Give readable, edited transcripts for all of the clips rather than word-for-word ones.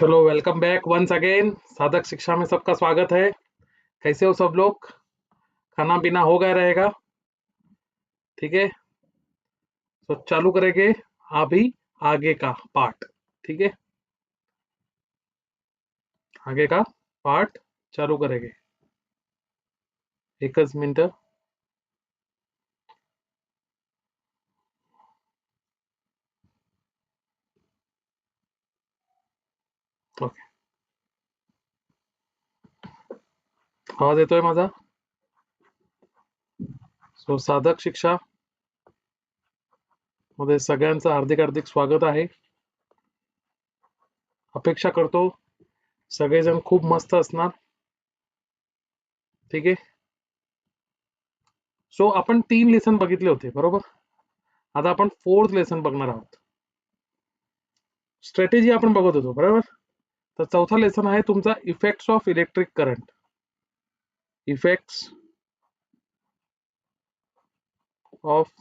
चलो welcome back वंस again. साधक शिक्षा में सबका स्वागत है। कैसे हो सब लोग? खाना पीना हो गया रहेगा? ठीक है, तो चालू करेंगे अभी आगे का पार्ट। ठीक है, आगे का पार्ट चालू करेंगे। एकच मिनिट। ओके, आवाज येतोय माझा? सो साधक शिक्षा मध्ये सगळ्यांचं हार्दिक हार्दिक स्वागत आहे। अपेक्षा करतो सगळेजण खूप मस्त असणार। ठीक आहे, सो आपण 3 लेसन बघितले होते बरोबर। आता आपण 4th लेसन बघणार आहोत। स्ट्रॅटेजी आपण बघत होतो बरोबर। तर चौथा लेसन आहे तुमचा effects of electric current. Effects of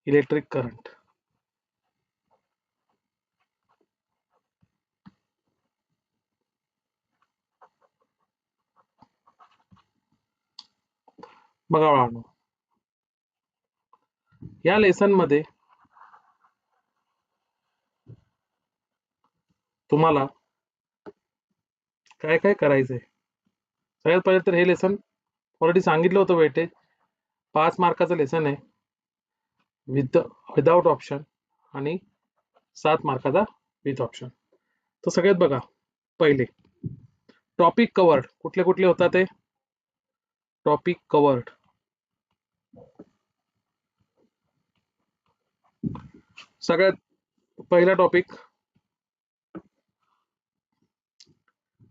electric current. बघा बाळांनो, या लेसन मध्ये तुम्हाला काय काय करायचंय। सगळ्यात पहिले तर हे लेसन ऑलरेडी सांगितलं होतं वेटेज 5 मार्काचं लेसन आहे विदाउट ऑप्शन आणि 7 मार्काचा विथ ऑप्शन। तर सगळ्यात बघा पहिले टॉपिक कवर्ड कुठले कुठले होतात ते टॉपिक कवर्ड। सगळ्यात पहिला topic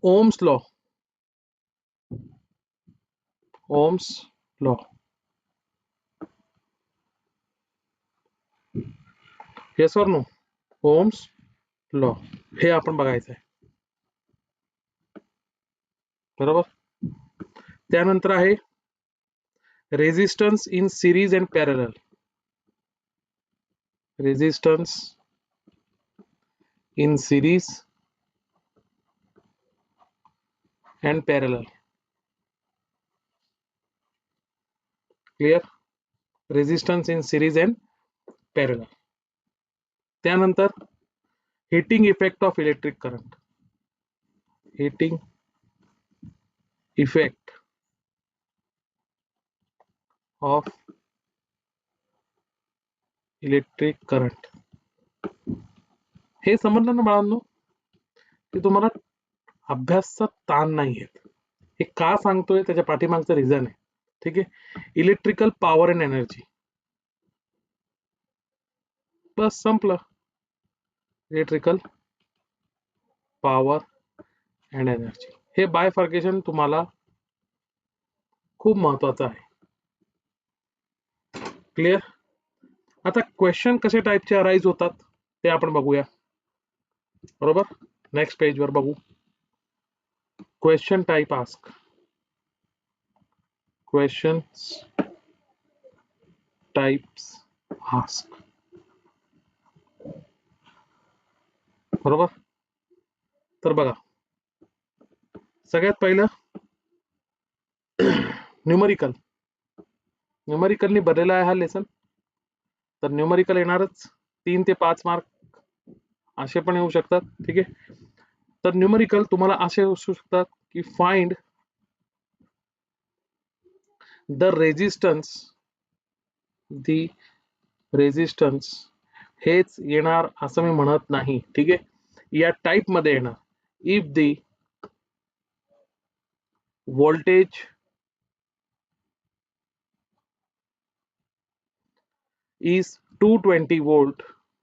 Ohm's law. Ohm's law, yes or no? Ohm's law हे आपण बघायचं आहे बरोबर। त्यानंतर आहे resistance in series and parallel. Resistance in series and parallel. Clear? Resistance in series and parallel. त्यानंतर heating effect of electric current. Heating effect of electric current. हे समजलं ना बाळांनो की तुम्हाला अभ्यासचा ताण नाही आहे। हे का सांगतोय त्याच्या पाठीमागचं रिझन आहे। ठीक आहे, इलेक्ट्रिकल पॉवर अँड एनर्जी, बस संपलं। इलेक्ट्रिकल पॉवर अँड एनर्जी हे बायफर्केशन तुम्हाला खूप महत्वाचं आहे। क्लियर? आता क्वेश्चन कसे टाइपचे अराइज होतात ते आपण बघूया बरोबर। नेक्स्ट पेज वर बघू। Question type ask, questions types ask बरोबर। तर बघा सगळ्यात पहिलं न्यूमरिकल। न्यूमरिकलनी भरलेला आहे हा लेसन, तर न्यूमरिकल येणारच 3 ते 5 मार्क असे पण येऊ शकतात। ठीक आहे, तर न्यूमरिकल तुम्हाला असे असू शकतात की find the resistance, the resistance हेच येणार असं मी म्हणत नाही। ठीक आहे, या टाइप मध्ये येणार if the voltage is 220 volt,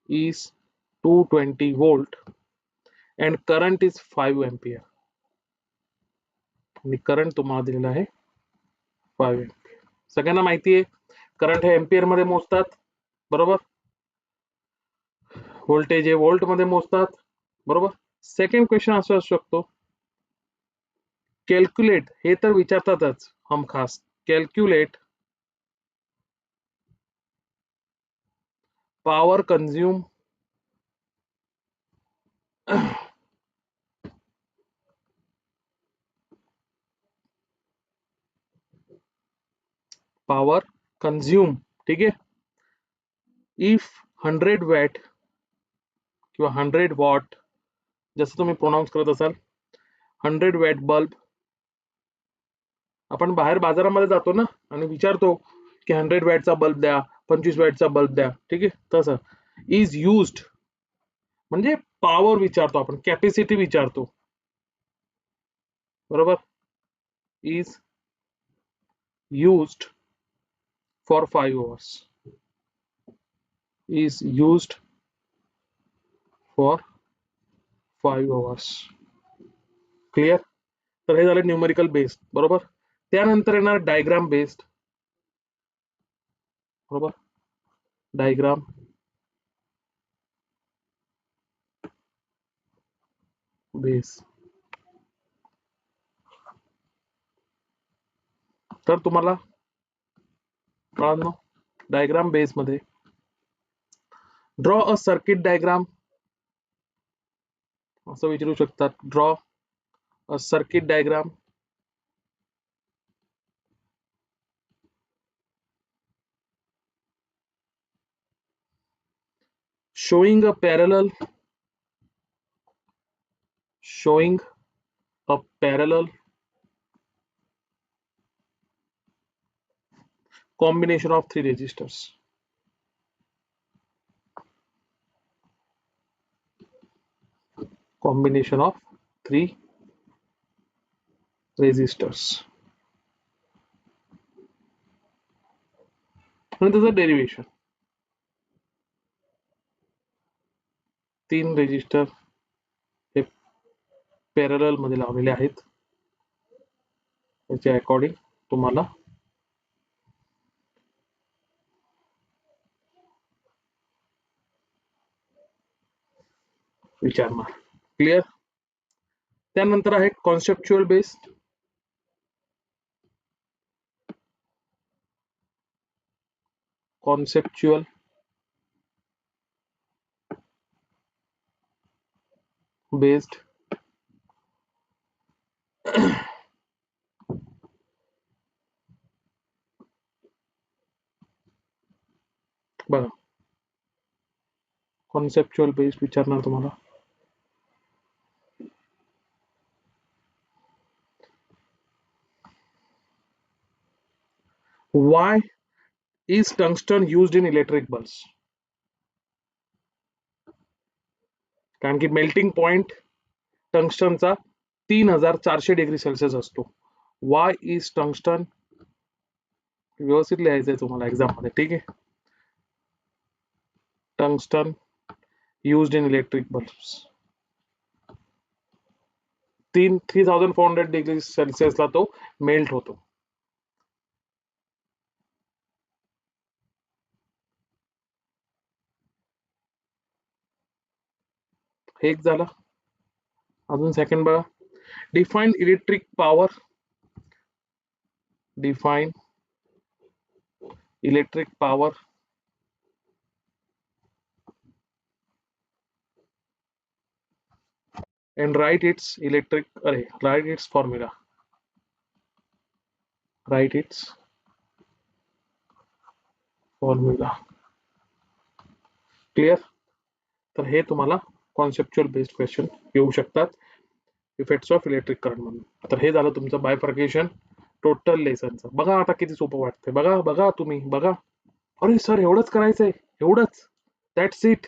is 220 volt and current is 5 ampere। आणि करंट तुम्हाला दिलेला आहे 5 ampere। सगळ्यांना माहिती आहे करंट हे एम्पियर मध्ये मोजतात बरोबर। व्होल्टेज हे वोल्ट मध्ये मोजतात बरोबर। सेकंड क्वेश्चन असं असू शकतो कॅल्क्युलेट, हे तर विचारतातच हम खास, calculate power consume power consume, ठीक आहे. इफ 100 वॅट किंवा 100 वॉट, जसं तुम्ही प्रोनाऊन्स करत असाल, 100 वॅट बल्ब, आपण बाहेर बाजारामध्ये जातो ना आणि विचारतो की 100 वॅटचा बल्ब द्या, 25 वॅटचा बल्ब द्या, ठीक आहे. तसं इज युज्ड म्हणजे पॉवर विचारतो आपण, कॅपॅसिटी विचारतो, बरोबर. Is used for 5 hours, is used for 5 hours. Clear. तर हे झालं न्यूमेरिकल बेस्ड, बरोबर. त्यानंतर येणार डायग्राम बेस्ड, बरोबर. Diagram base. तर तुम्हाला कळालं, डायग्राम बेस मध्ये ड्रॉ अ सर्किट डायग्राम असं विचारू शकतात. Draw a circuit diagram showing a parallel combination of three resistors. Combination of three resistors. आणि त्याचं डेरिवेशन. 3 रेजिस्टर हे पॅरलल मध्ये लावलेले आहेत. त्याच्या अकॉर्डिंग तुम्हाला विचारणार. क्लिअर. त्यानंतर आहे कॉन्सेप्च्युअल बेस्ड. कॉन्सेप्च्युअल बेस्ड बघा, कॉन्सेप्च्युअल बेस्ड विचारणार तुम्हाला. Why is tungsten used in electric bulbs? कारण की मेल्टिंग पॉइंट टंगस्टनचा 3400 डिग्री सेल्सिअस असतो. वाय इज टंगस्टन, व्यवस्थित लिहायचंय तुम्हाला एक्झाम मध्ये, ठीक आहे. Tungsten used in electric bulbs, 3400 degree सेल्सिअसला तो मेल्ट होतो. हे एक झालं. अजून सेकंड बघा, define electric power. Define electric power and write its formula. Write its formula. Clear. तर हे तुम्हाला कॉन्सेप्च्युअल बेस्ड क्वेश्चन येऊ शकतात इफेक्ट्स ऑफ इलेक्ट्रिक करंट म्हणून. तर हे झालं तुमचं बायफर्केशन टोटल लेसनचं. बघा आता किती सोपं वाटतंय. बघा बघा तुम्ही बघा. अरे सर एवढंच करायचंय, एवढंच, दॅट्स इट,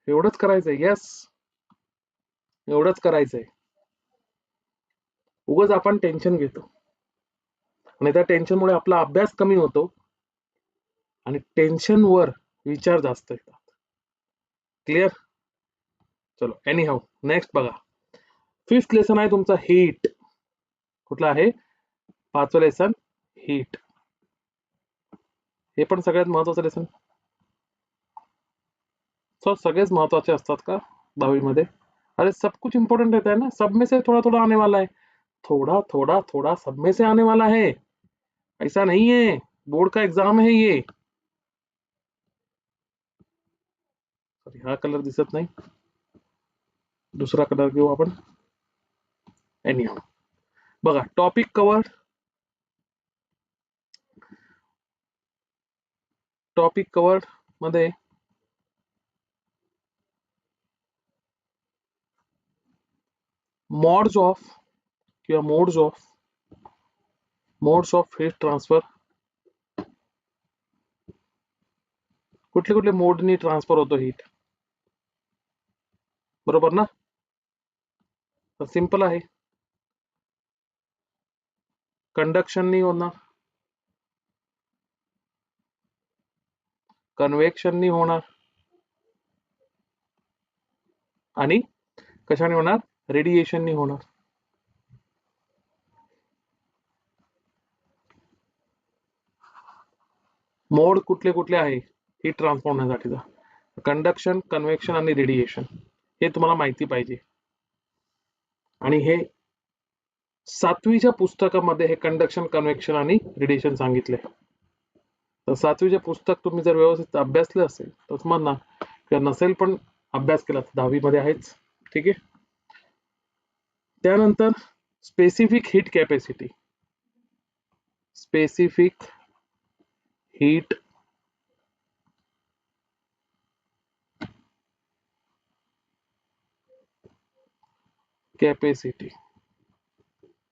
एवढंच करायचंय. येस, एवढंच करायचंय. उगाच आपण टेन्शन घेतो आणि त्या टेन्शनमुळे आपला अभ्यास कमी होतो आणि टेन्शनवर विचार जास्त येतात. क्लिअर. चलो एनी हाऊ, नेक्स्ट बघा. 5th लेसन आहे तुमचा हीट. कुठला आहे? 5वं लेसन हीट. हे पण सगळ्यात महत्वाचं लेसन. सर सगळेच महत्वाचे असतात का 12वी मध्ये? अरे सब कुछ इंपॉर्टेंट रहता है ना, सब में से थोड़ा थोड़ा आने वाला है, थोड़ा थोड़ा थोड़ा सब में से आने वाला है. ऐसा नहीं है, बोर्ड का एग्जाम है ये. हा कलर दिसत नाही, दुसरा कलर घेऊ आपण. Any how. बघा, टॉपिक कवर टॉपिक कवर्ड मध्ये मोड्स ऑफ हीट ट्रान्सफर, कुठले कुठले मोडनी ट्रान्सफर होतो हीट, बरोबर ना? तर सिंपल आहे, कंडक्शन नाही होणार, कन्व्हेक्शन नाही होणार, आणि कशाने होणार? रेडिएशन नाही होणार. मोड कुठले कुठले आहे हीट ट्रान्सफर होण्यासाठीचा? कंडक्शन, कन्व्हेक्शन आणि रेडिएशन, हे तुम्हाला माहिती पाहिजे. आणि हे 7वीच्या पुस्तकामध्ये हे कंडक्शन, कन्व्हेक्शन आणि रेडिएशन सांगितले. तर 7वीचे पुस्तक तुम्ही जर व्यवस्थित अभ्यासले असेल तर तुम्हाला, किंवा नसेल पण अभ्यास केला तर 10वी मध्ये आहेच. ठीक आहे. त्यानंतर specific heat capacity, specific heat capacity,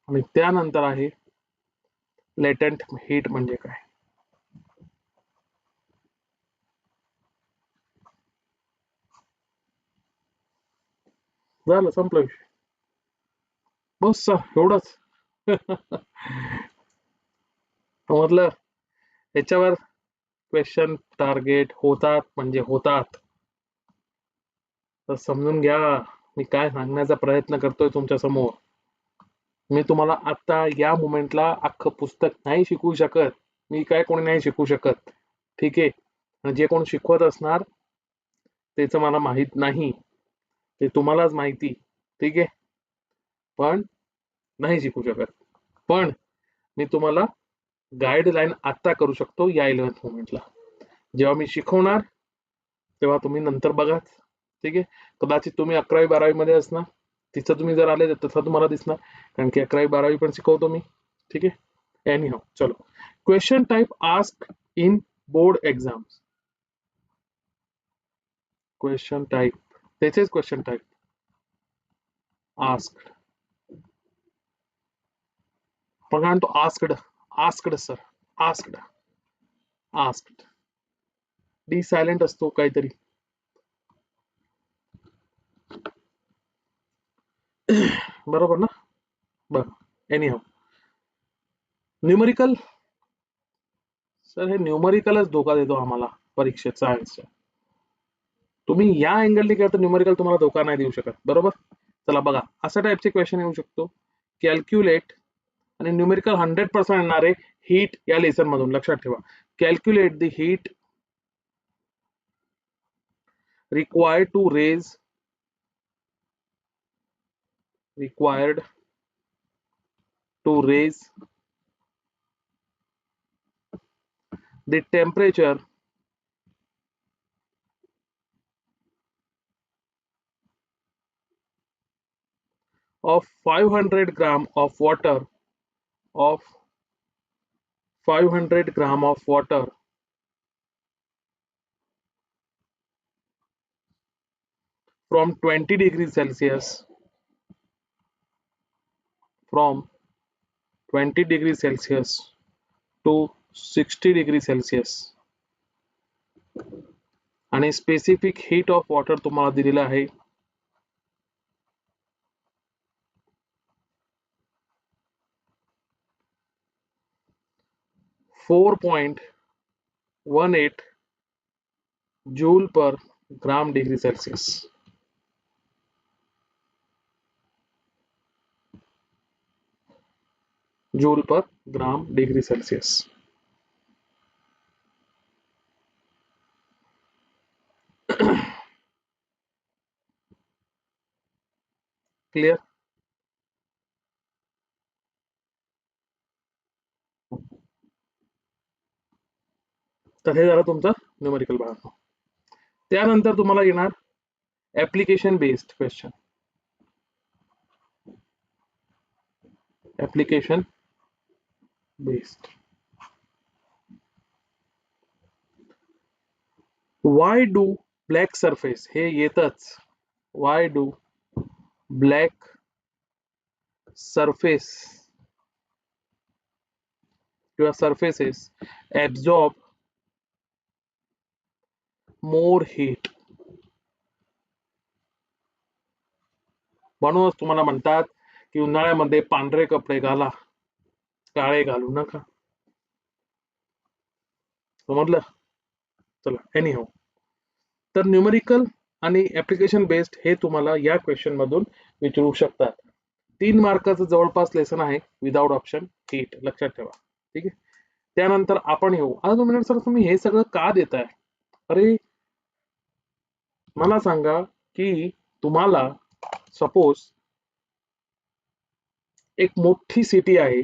आणि त्यानंतर आहे लेटेंट हीट म्हणजे काय. झालं, संपलं विषय, बस एवढंच. समजलं? याच्यावर क्वेश्चन टार्गेट होतात म्हणजे होतात, तर समजून घ्या मी काय सांगण्याचा प्रयत्न करतोय तुमच्या समोर. मी तुम्हाला आता या मोमेंटला अख्खं पुस्तक नाही शिकवू शकत, मी काय कोणी नाही शिकवू शकत. ठीक आहे. आणि जे कोण शिकवत असणार त्याचं मला माहित नाही, ते तुम्हालाच माहिती. ठीक आहे. पण नाही शिकू शकत. पण मी तुम्हाला गाईडलाईन आता करू शकतो या 11th मोमेंटला. जेव्हा मी शिकवणार तेव्हा तुम्ही नंतर बघा. ठीक आहे. कदाचित तुम्ही 11वी 12वी मध्ये असणार, तिथं तुम्ही जर आले तर तसं तुम्हाला दिसणार, कारण की 11वी 12वी पण शिकवतो मी. ठीक आहे. एनी हाऊ, चलो. Question type ask in board exams. Question type, त्याचेच क्वेश्चन टाइप आस्क्ड. बघा तो asked, asked sir, asked, asked. D silent असतो काहीतरी. बरोबर ना? बरं, एनी हाऊ. न्यूमरिकल, सर हे न्यूमरिकलच धोका देतो आम्हाला परीक्षेत सायन्सच्या. तुम्ही या अँगलने केलं तर न्यूमरिकल तुम्हाला धोका नाही देऊ शकत. बरोबर. चला बघा, अशा टाईपचे क्वेश्चन येऊ शकतो. कॅल्क्युलेट, आणि न्यूमेरिकल 100% येणार आहे हीट या लेसन मधून, लक्षात ठेवा. Calculate the heat required to raise the temperature of 500 gram of water, of 500 gram of water from 20 degrees Celsius, from 20 degrees Celsius to 60 degrees Celsius. आणि स्पेसिफिक हीट ऑफ वॉटर तुम्हाला दिलेला आहे 4.18 joule पर gram degree Celsius. Joule पर gram degree Celsius. Clear? तर हे झालं तुमचं numerical भाग. त्यानंतर तुम्हाला येणार application based question. Application based. Why do black surface हे येतच. वाय डू ब्लॅक सरफेस किंवा सरफेसेस ऍब्झॉर्ब मोर हीट. म्हणूनच तुम्हाला म्हणतात की उन्हाळ्यामध्ये पांढरे कपडे घाला, काळे घालू नका. समजलं? चला एनी हाऊ. तर न्यूमेरिकल आणि ऍप्लिकेशन बेस्ड हे तुम्हाला या क्वेश्चन मधून विचारू शकतात. 3 मार्काचं जवळपास लेसन आहे विदाउट ऑप्शन हीट, लक्षात ठेवा. ठीक आहे. त्यानंतर आपण येऊ. आता तुम्ही म्हणणार सर तुम्ही हे सगळं का देताय? अरे मला सांगा की तुम्हाला सपोज एक मोठी सिटी आहे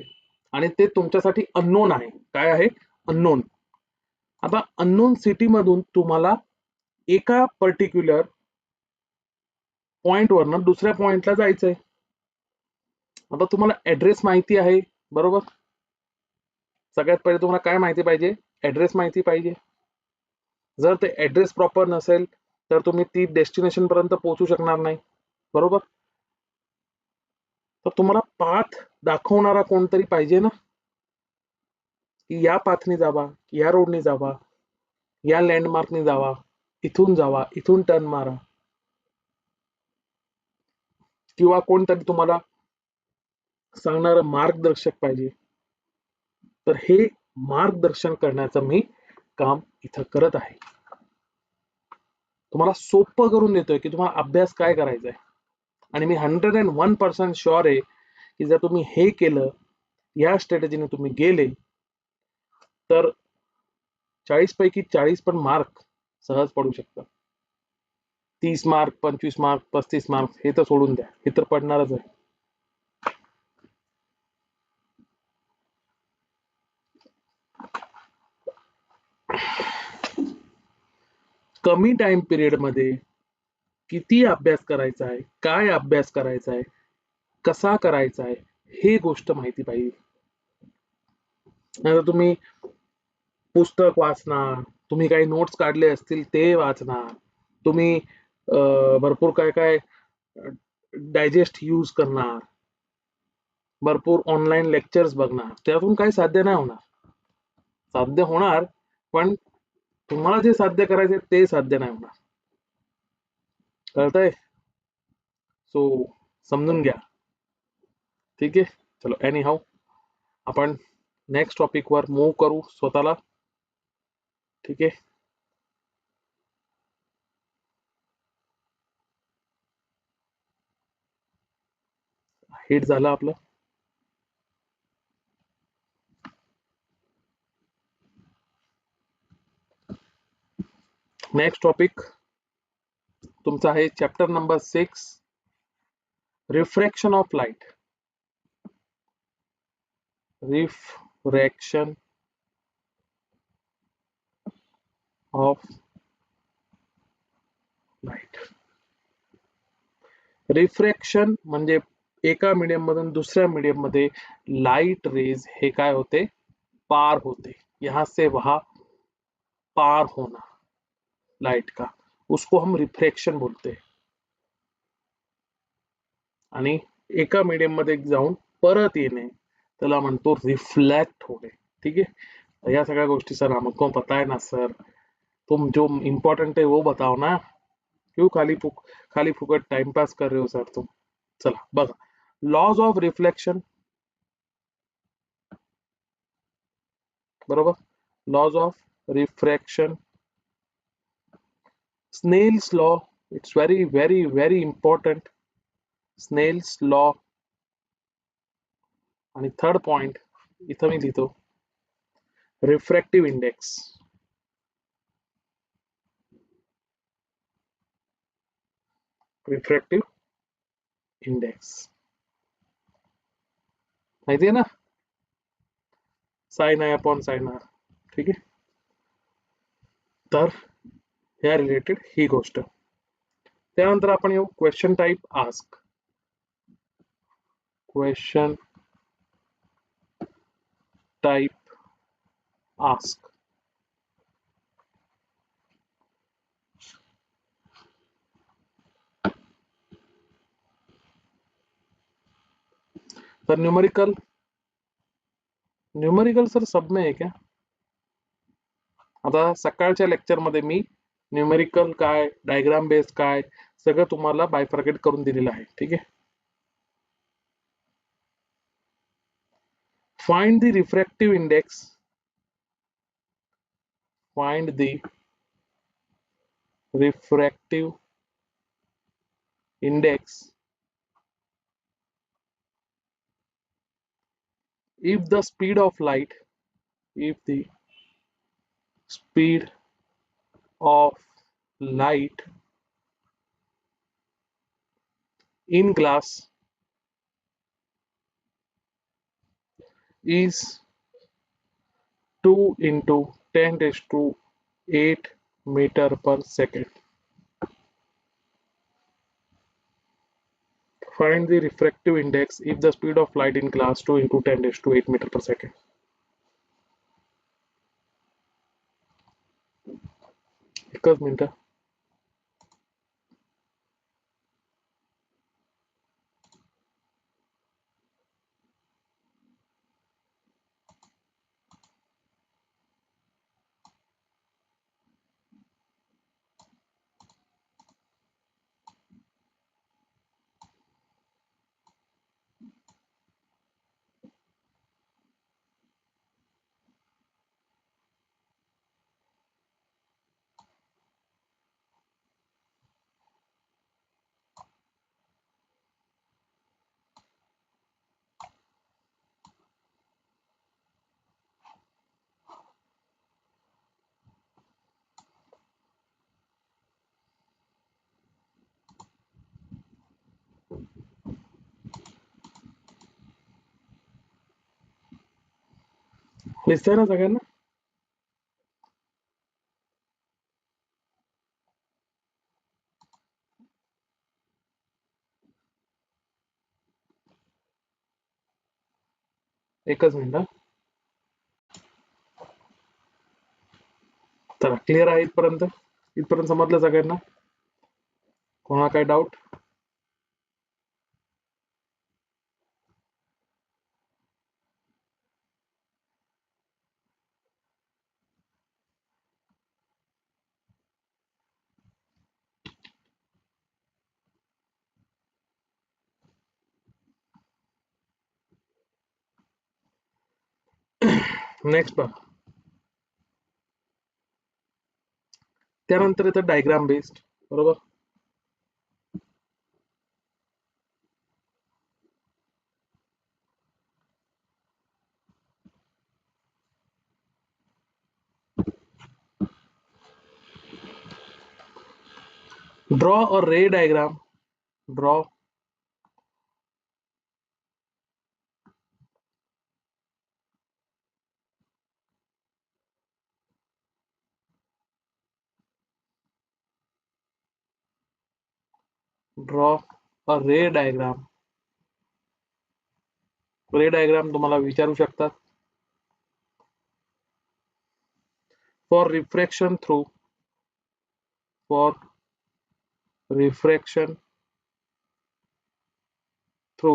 आणि ते तुमच्यासाठी अननोन आहे. काय आहे? अननोन. आता अननोन सिटी मधून तुम्हाला एका पर्टिक्युलर पॉइंट वरनं दुसऱ्या पॉइंटला जायचंय. आता तुम्हाला ऍड्रेस माहिती आहे, बरोबर? सगळ्यात पहिले तुम्हाला काय माहिती पाहिजे? ऍड्रेस माहिती पाहिजे. जर ते ऍड्रेस प्रॉपर नसेल तर तुम्ही ती डेस्टिनेशन पर्यंत पोहोचू शकणार नाही, बरोबर? तर तुम्हाला पाथ दाखवणारा कोणतरी पाहिजे ना, की या पाथने जावा, या रोडने जावा, या लँडमार्कने जावा, इथून जावा, इथून टर्न मारा, किंवा कोणतरी तुम्हाला सांगणारं मार्गदर्शक पाहिजे. तर हे मार्गदर्शन करण्याचं मी काम इथं करत आहे. तुम्हाला सोपं करून देतोय की तुम्हाला अभ्यास काय करायचा आहे. आणि मी 101% शुअर आहे की जर तुम्ही हे केलं, या स्ट्रॅटेजीने तुम्ही गेले तर 40 पैकी 40 पण मार्क सहज पडू शकतात. 30 मार्क, 25 मार्क, 35 मार्क हे तर सोडून द्या, हे तर पडणारच आहे. कमी टाइम पिरियड मध्ये किती अभ्यास करायचा आहे, काय अभ्यास करायचा आहे, कसा करायचा आहे, हे गोष्ट माहिती पाहिजे. नाहीतर तुम्ही पुस्तक वाचणार, तुम्ही काही नोट्स काढले असतील ते वाचणार, तुम्ही भरपूर काय काय डायजेस्ट यूज करणार, भरपूर ऑनलाईन लेक्चर्स बघणार, त्यातून काही साध्य नाही होणार. साध्य होणार पण तुम्हाला जे साध्य करायचे ते साध्य नाही होणार. कळतंय? सो समजून घ्या. ठीक आहे. चलो एनी हाऊ आपण नेक्स्ट टॉपिक वर मूव्ह करू स्वतःला. ठीक आहे. हिट झालं आपलं. नेक्स्ट टॉपिक तुमचा आहे chapter number 6, refraction of light. Refraction of light. Refraction म्हणजे एका मीडियम मधून दुसऱ्या मीडियम मध्ये लाइट रेज हे काय होते? पार होते. यहां से वहां पार होना लाइट का, उसको हम रिफ्रॅक्शन बोलते हैं. आणि एका मीडियम मध्ये जाऊन परत येणे त्याला म्हणतो रिफ्लेक्ट होणे. ठीक है. या सगळ्या गोष्टी सर हमको पता है ना सर, तुम जो इम्पोर्टेंट है वो बताओ ना, क्यों खाली फुकट टाइम पास कर रहे हो सर तुम. चला बघा, लॉज ऑफ रिफ्लेक्शन, बरोबर? Laws of refraction, Snell's law, it's very very very important. Snell's law. आणि थर्ड पॉइंट इथं मी लिहितो, रिफ्रॅक्टिव्ह इंडेक्स. रिफ्रॅक्टिव्ह इंडेक्स माहिती आहे ना, sine i upon sine r. ठीक आहे. तर या रिलेटेड ही गोष्ट. त्यानंतर आपण येऊ question type ask. Question type ask. Sir numerical, numerical sir सब में आहे क्या? आता सकाळच्या लेक्चरमध्ये मी न्यूमेरिकल काय, डायग्राम बेस काय, सगळं तुम्हाला बायफर्केट करून दिलेलं आहे. ठीक आहे. Find the refractive index, find the refractive index if the speed of light, if the speed of light in glass is 2 into 10 raised to 8 meter per second. Find the refractive index if the speed of light in glass 2 into 10 raised to 8 meter per second. एकच minute. दिसतंय ना सगळ्यांना? एकच minute. चला clear आहे इथपर्यंत? इथपर्यंत समजलं सगळ्यांना? कोणाला काय डाऊट? नेक्स्ट पहा. त्यानंतर येतं डायग्राम बेस्ड, बरोबर. Draw a ray diagram, draw draw a ray diagram. Ray diagram तुम्हाला विचारू शकतात. For refraction through, for refraction through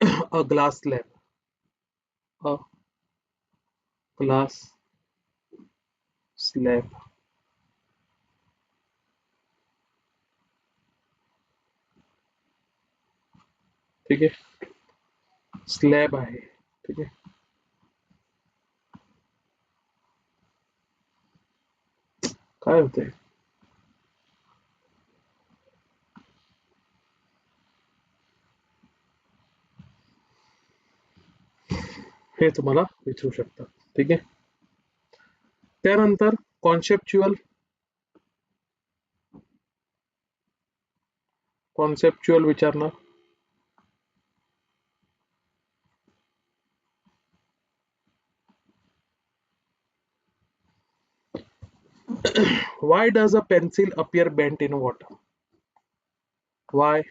a glass slab, a glass slab. ठीक आहे. स्लॅब आहे. ठीक आहे. काय होतंय? हे तुम्हाला विचारू शकतात. ठीक आहे. त्यानंतर कॉन्सेप्च्युअल, कॉन्सेप्च्युअल विचारणार. Why does a pencil appear bent in water? Why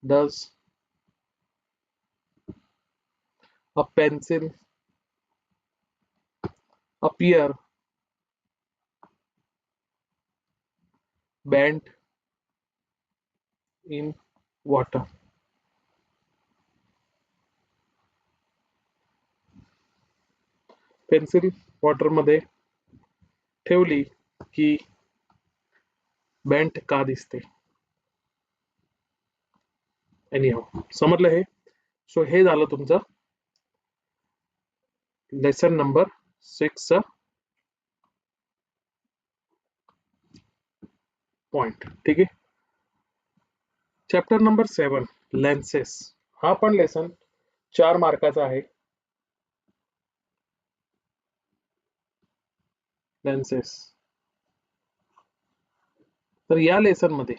does a pencil appear bent in water. Pencil water मध्ये ठेवली की बेंट का दिसते. एनीहाउ समजलं हे. सो हे झालं तुमचं लेसन नंबर 6 पॉइंट. ठीक आहे. Chapter number 7 lenses. हा पण लेसन 4 मार्काचा आहे. लेन्सेस. तर या लेसन मध्ये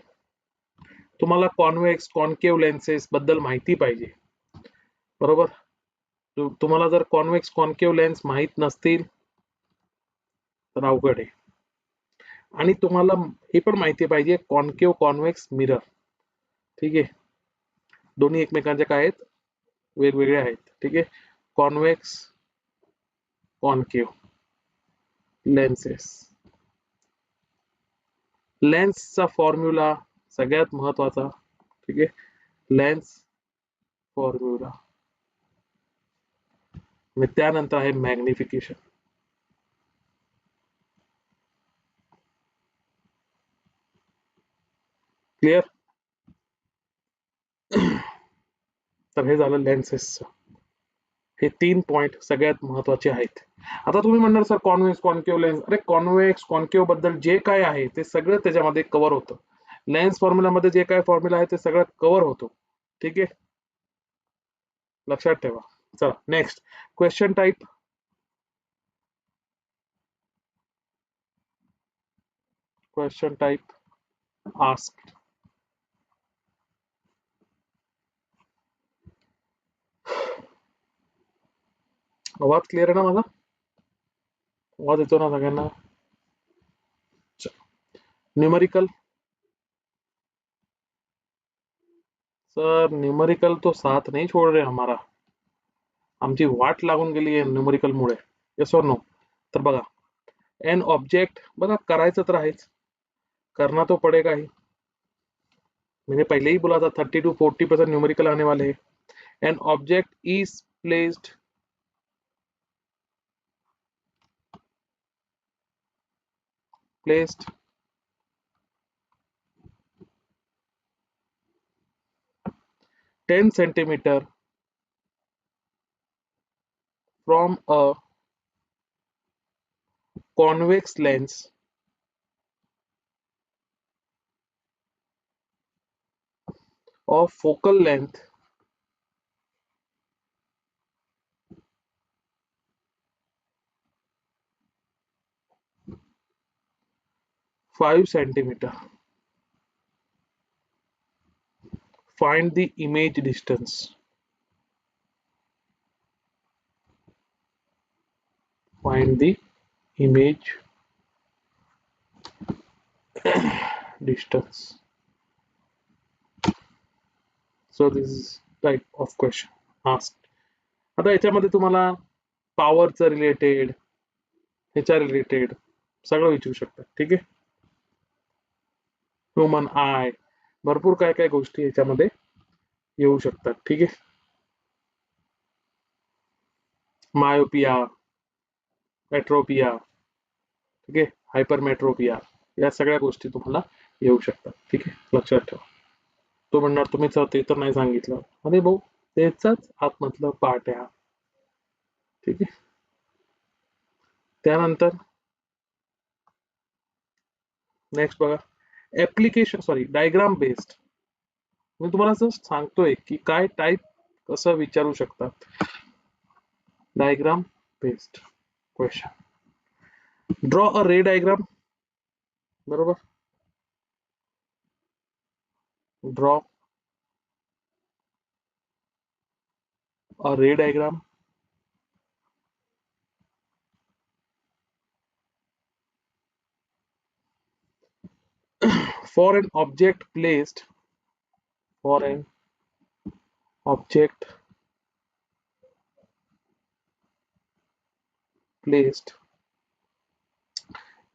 तुम्हाला कॉन्व्हेक्स कॉन्केव्ह लेन्सेस बद्दल माहिती पाहिजे. बरोबर. तुम्हाला जर कॉन्व्हेक्स कॉन्केव्ह लेन्स माहित नसतील तर अवघड आहे. आणि तुम्हाला हे पण माहिती पाहिजे कॉन्केव्ह कॉन्व्हेक्स मिरर. ठीक आहे. दोन्ही एकमेकांचे काय आहेत, वेगवेगळे आहेत. ठीक आहे. Convex concave lenses. लेन्सचा फॉर्म्युला सगळ्यात महत्वाचा. ठीक आहे. Lens formula. त्यानंतर आहे मॅग्निफिकेशन. क्लिअर. तर हे झालं लेन्सेसचं. हे 3 पॉइंट सगळ्यात महत्वाचे आहेत. आता तुम्ही म्हणणार सर कॉन्व्हेक्स कॉन्केव्ह लेन्स. अरे कॉन्व्हेक्स कॉन्केव्ह बद्दल जे काय आहे ते सगळं त्याच्यामध्ये कव्हर होतं. लेन्स फॉर्म्युलामध्ये जे काय फॉर्म्युला आहे ते सगळं कव्हर होतो. ठीक आहे. लक्षात ठेवा. चला next question type. Question type asked. आवाज क्लिअर आहे ना माझा? आवाज येतो ना सगळ्यांना? न्यूमेरिकल. सर न्यूमेरिकल तो साथ नहीं छोड़ रहे हमारा. आमची वाट लागून गेली आहे न्यूमेरिकल मुळे. Yes or no. तर बघा एन ऑब्जेक्ट बघा करायचं तर आहेच, करना तो पड़ेगा ही. मैंने पहले ही बोला था 30 to 40% न्यूमेरिकल आने वाले हैं. An object is placed 10 centimeter from a convex lens of focal length 5 centimeter. Find the image distance. Find the image distance. So this is type of question asked. आता याच्यामध्ये तुम्हाला पॉवरचं रिलेटेड, ह्याच्या related सगळं विचारू शकतात. ठीक आहे. ह्युमन आय, भरपूर काय काय गोष्टी याच्यामध्ये येऊ शकतात. ठीक आहे. मायोपिया, मेट्रोपिया, ठीक आहे, हायपरमेट्रोपिया, या सगळ्या गोष्टी तुम्हाला येऊ शकतात. ठीक आहे. लक्षात ठेवा. तो म्हणणार तुम्ही ते तर नाही सांगितलं. अरे भाऊ त्याचाच आतमधलं पार्ट आहे हा. ठीक आहे. त्यानंतर नेक्स्ट बघा ऍप्लिकेशन सॉरी डायग्राम बेस्ड. मी तुम्हाला जस्ट सांगतोय की काय टाइप कसं विचारू शकतात. Diagram based question. Draw a ray diagram. बरोबर. Draw a ray diagram for an object placed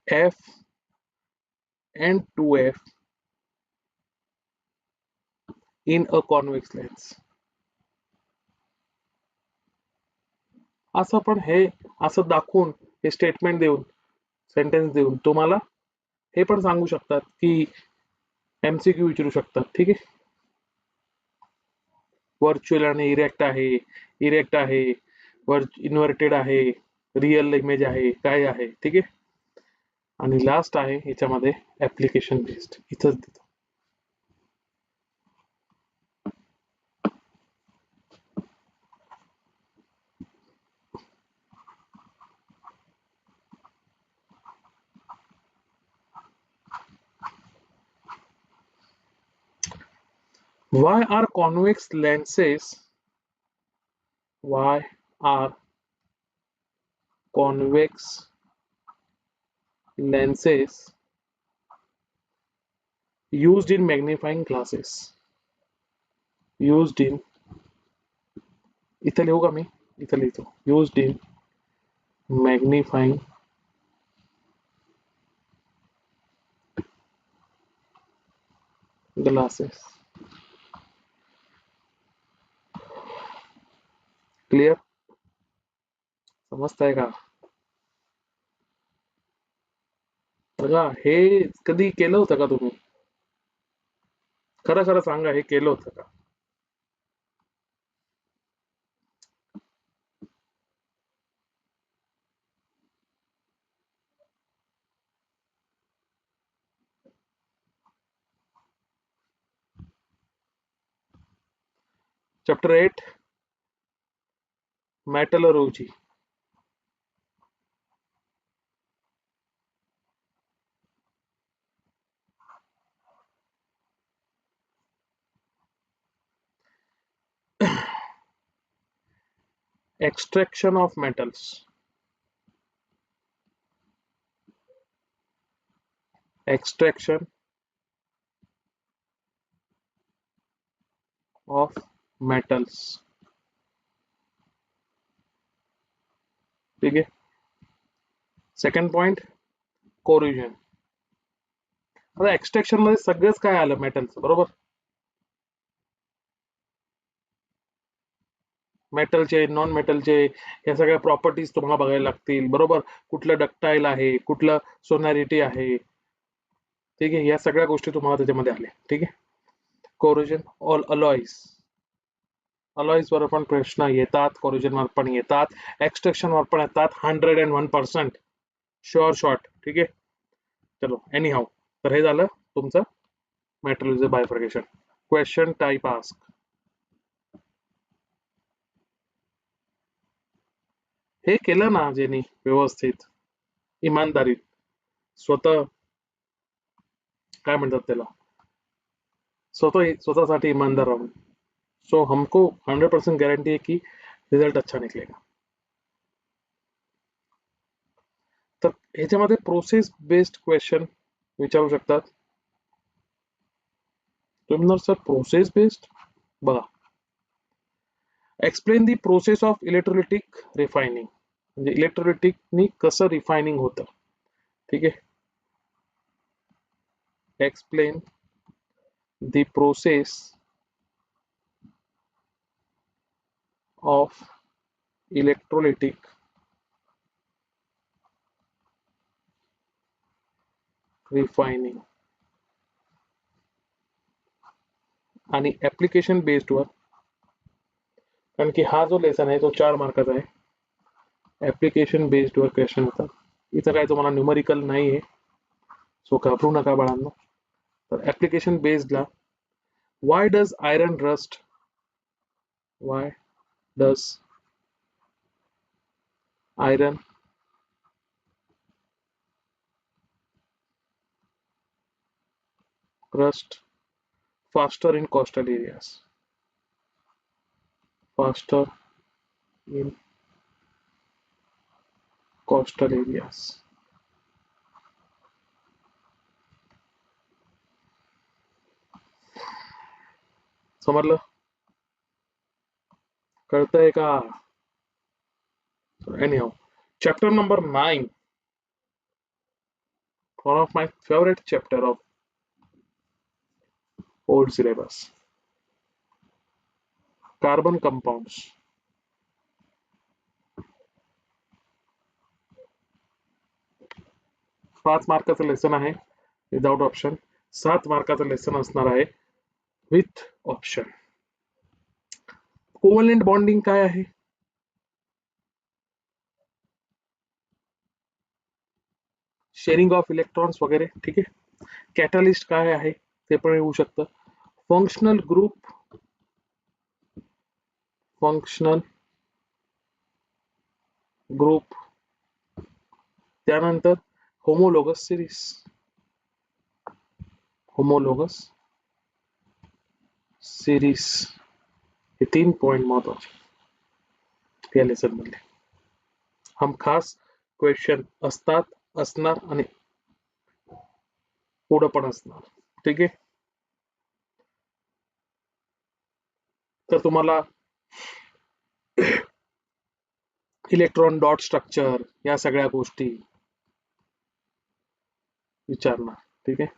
f and 2f in a convex lens. असं पण हे असं दाखवून हे स्टेटमेंट देऊन सेंटेन्स देऊन तुम्हाला हे पण सांगू शकतात की एमसीक्यू विचारू शकतात. ठीक आहे. व्हर्च्युअल आणि इरेक्ट आहे, इन्व्हर्टेड आहे, रिअल इमेज आहे, काय आहे. ठीक आहे. आणि लास्ट आहे याच्यामध्ये ऍप्लिकेशन बेस्ड. इथंच देतो. Why are convex lenses why are convex lenses used in magnifying glasses? Used in इथं लिहू का मी? इथं लिहितो. Used in magnifying glasses. Clear? समजतंय का? बघा, हे कधी केलं होतं का तुम्ही? खरं खरं सांगा, हे केलं होतं का? Chapter 8 metallurgy. Extraction of metals. Extraction of metals. ठीक आहे. Second point corrosion. आता एक्सट्रॅक्शन मध्ये सगळंच काय आलं मेटलचं, बरोबर? मेटलचे, नॉन मेटलचे या सगळ्या प्रॉपर्टीज तुम्हाला बघायला लागतील, बरोबर? कुठलं डक्टाईल आहे, कुठलं सोनॅरिटी आहे. ठीक आहे. या सगळ्या गोष्टी तुम्हाला त्याच्यामध्ये आल्या. ठीक आहे. Corrosion, all अलॉईज. अलॉईज वर पण प्रश्न येतात, कोरिजन वर पण येतात, एक्सट्रॅक्शन वर पण येतात. 101% शुअर शॉट. ठीक आहे. चलो एनी हाऊ. तर हे झालं तुमचं metallurgy bifurcation. Question type ask. हे केलं ना ज्यांनी व्यवस्थित, इमानदारीत, स्वतः काय म्हणतात त्याला, स्वतःसाठी ईमानदार राहून, सो हमको 100% गारंटी है कि रिझल्ट अच्छा निकलेगा. तर ह्याच्यामध्ये प्रोसेस बेस्ड क्वेश्चन विचारू शकतात. तुम्ही सर प्रोसेस बेस्ड बघा. Explain the process of electrolytic refining. म्हणजे इलेक्ट्रोलिटिकनी कसं रिफायनिंग होतं. ठीक आहे. Explain the process of electrolytic refining. आणि ऍप्लिकेशन बेस्ड वर, कारण की हा जो लेसन आहे तो 4 मार्काचा आहे. ऍप्लिकेशन बेस्ड वर क्वेश्चन होता. इथं काय तुम्हाला न्यूमरिकल नाही आहे, सो घाबरू नका बाळांनो. तर ऍप्लिकेशन बेस्डला why does iron rust, why does iron rust faster in coastal areas, faster in coastal areas. समजलं? कळतंय का? Anyhow, chapter number 9, one of my favorite chapter of old syllabus. Carbon compounds. 5 मार्काचं lesson आहे without option. 7 मार्काचं lesson असणार आहे with option. Covalent bonding काय आहे? शेअरिंग ऑफ इलेक्ट्रॉन्स वगैरे. ठीक आहे. कॅटलिस्ट काय आहे ते पण येऊ शकतं. फंक्शनल ग्रुप, फंक्शनल ग्रुप, त्यानंतर होमोलोगस सिरीज, होमोलोगस सिरीज. हे 3 पॉइंट महत्वाचे या लेसन मधले. हम खास क्वेश्चन असतात, असणार आणि पुढं पण असणार. ठीक आहे. तर तुम्हाला इलेक्ट्रॉन डॉट स्ट्रक्चर या सगळ्या गोष्टी विचारणार. ठीक आहे.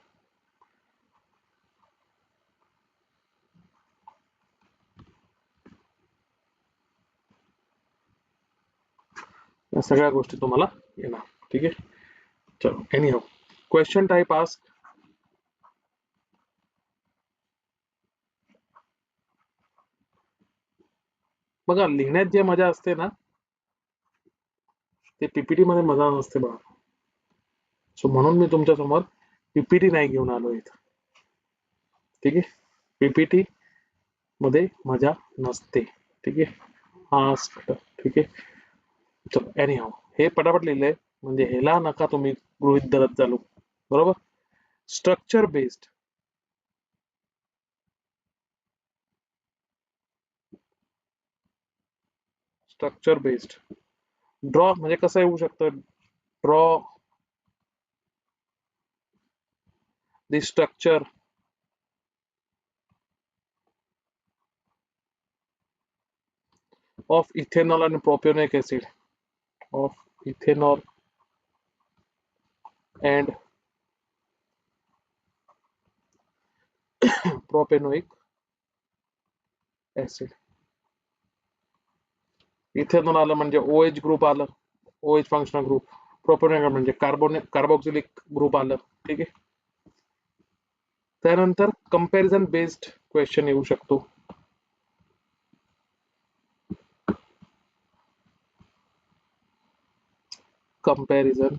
या सगळ्या गोष्टी तुम्हाला येणार. ठीक आहे. चलो एनी हाउ क्वेश्चन टाइप आस्क. बघा लिहिण्यात जे मजा असते ना ते पीपीटी मध्ये मजा नसते बघा. सो म्हणून मी तुमच्या समोर पीपीटी नाही घेऊन आलो इथं. ठीक आहे. पीपीटी मध्ये मजा नसते. ठीक आहे. आस्क. ठीक आहे. चलो एनी हाउ हे पटापट लिहिलंय म्हणजे ह्याला नका तुम्ही गृहीत धरत चालू. बरोबर. Structure based, structure based draw म्हणजे कसं येऊ शकतं? Draw the structure of ethanol आणि propionic acid, of ethanol and propanoic acid. Ethanol आलं म्हणजे OH ग्रुप आलं, OH फंक्शनल ग्रुप. प्रोपेनोइक म्हणजे कार्बोक्सिलिक ग्रुप आलं. ठीक आहे. त्यानंतर कंपॅरिझन बेस्ड क्वेश्चन येऊ शकतो. Comparison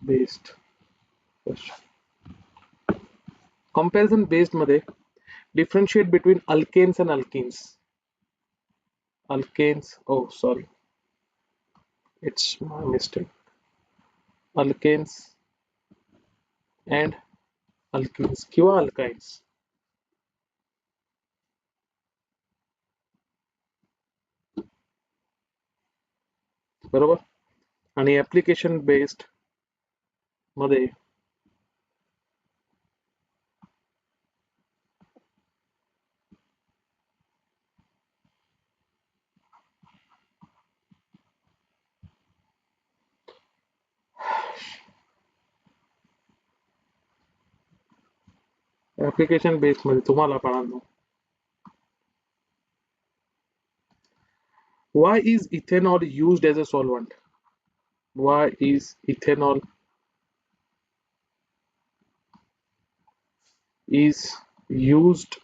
based question. Comparison based मध्ये differentiate between alkanes and alkenes. Alkanes, oh sorry, it's my mistake. Alkanes and alkenes किंवा alkynes. बरोबर. आणि ऍप्लिकेशन बेस्ड मध्ये ऍप्लिकेशन बेस्ड मध्ये तुम्हाला पाहतो. Why is ethanol used as a solvent? Why is ethanol is used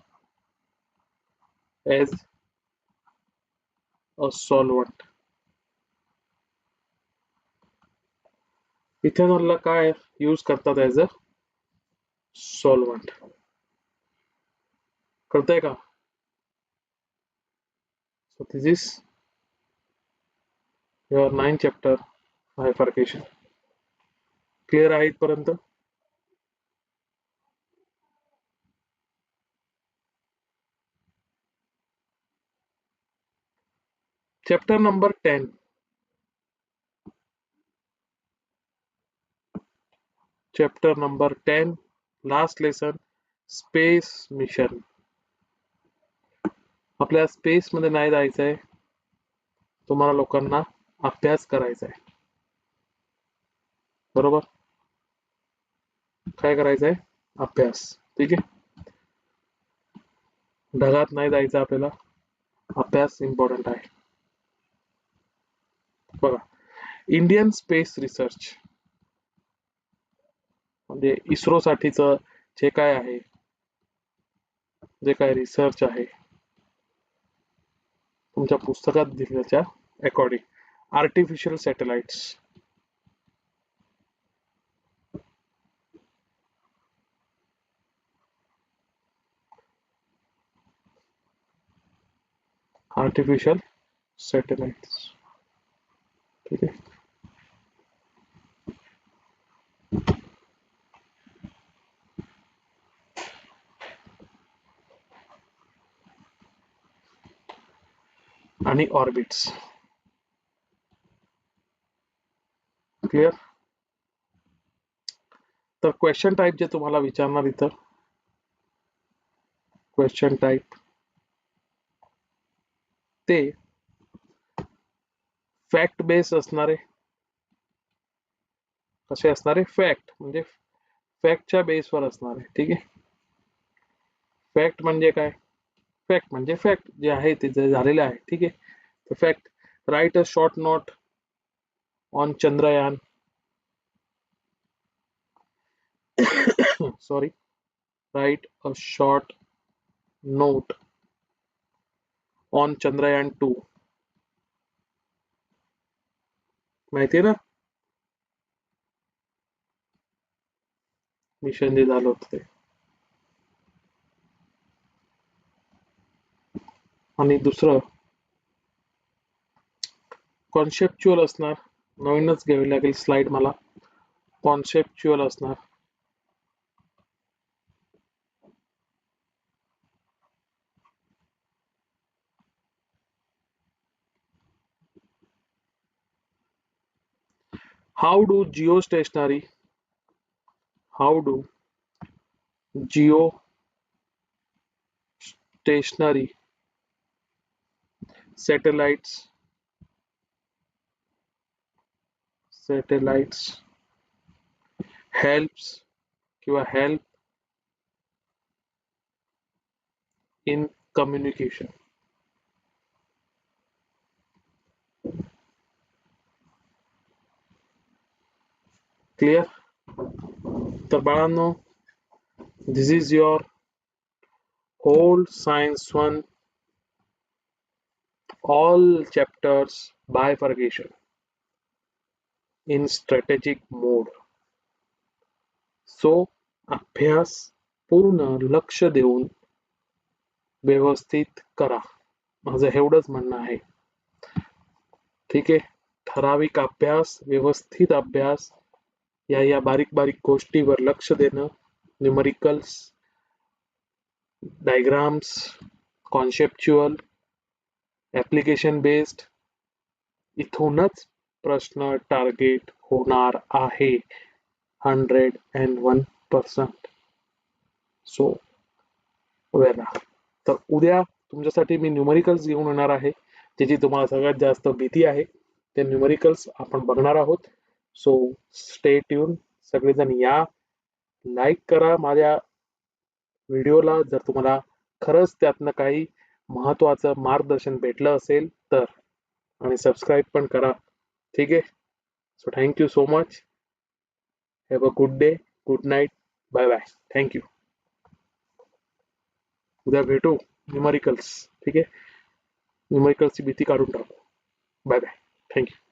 as a solvent? इथेनॉलला काय use करतात as a solvent? कळतंय का? So this is your 9th chapter bifurcation. Clear आहे इथपर्यंत? Chapter number 10. Chapter number 10 last lesson space mission. आपल्या space मध्ये नाही जायचंय, तुम्हाला लोकांना अभ्यास करायचा आहे. बरोबर. काय करायचंय? अभ्यास. ठीक आहे. ढगात नाही जायचं आपल्याला, अभ्यास इम्पॉर्टंट आहे. बघा, इंडियन स्पेस रिसर्च म्हणजे इस्रो साठीचं जे काय आहे, जे काय रिसर्च आहे तुमच्या पुस्तकात दिल्याच्या according artificial satellites, artificial satellites, ठीक आहे. आणि ऑर्बिट्स. क्लिअर. तर क्वेश्चन टाइप जे तुम्हाला विचारणार इथं, क्वेश्चन टाइप ते फॅक्ट बेस असणारे. कसे असणारे? फॅक्ट म्हणजे फॅक्टच्या बेसवर असणारे. ठीक आहे. फॅक्ट म्हणजे काय? फॅक्ट म्हणजे फॅक्ट जे आहे ते जे झालेले आहे. ठीक आहे. तर fact, right a short note on Chandrayaan. Sorry, right a short note on Chandrayaan 2. माहितीये ना मिशन जे झालं होतं ते. आणि दुसरं कॉन्सेप्च्युअल असणार. नवीनच घ्यावी लागेल स्लाइड मला. कॉन्सेप्च्युअल असणार. How do geostationary satellites help in communication. Clear. तर बाळांनो, this is your whole science 1 all chapters bifurcation in strategic mode. So अभ्यास पूर्ण लक्ष देऊन व्यवस्थित करा, माझं एवढंच म्हणणं आहे. ठीक आहे. ठराविक अभ्यास, व्यवस्थित अभ्यास, या बारीक बारीक गोष्टीवर लक्ष देणं, numericals, diagrams, conceptual, application based, इथूनच प्रश्न टार्गेट होणार आहे 101%. सो वेळा. तर उद्या तुमच्यासाठी मी न्यूमरिकल्स घेऊन येणार आहे, ज्याची तुम्हाला सगळ्यात जास्त भीती आहे. ते न्यूमरिकल्स आपण बघणार आहोत. So stay tune. सगळेजण या, लाईक करा माझ्या व्हिडिओला जर तुम्हाला खरंच त्यातनं काही महत्वाचं मार्गदर्शन भेटलं असेल तर, आणि सबस्क्राईब पण करा. ठीक आहे. So thank you so much. Have a good day, good night, bye bye, thank you. उद्या भेटू न्यूमरिकल्स. ठीक आहे. न्यूमरिकल्सची भीती काढून टाकू. Bye bye, thank you.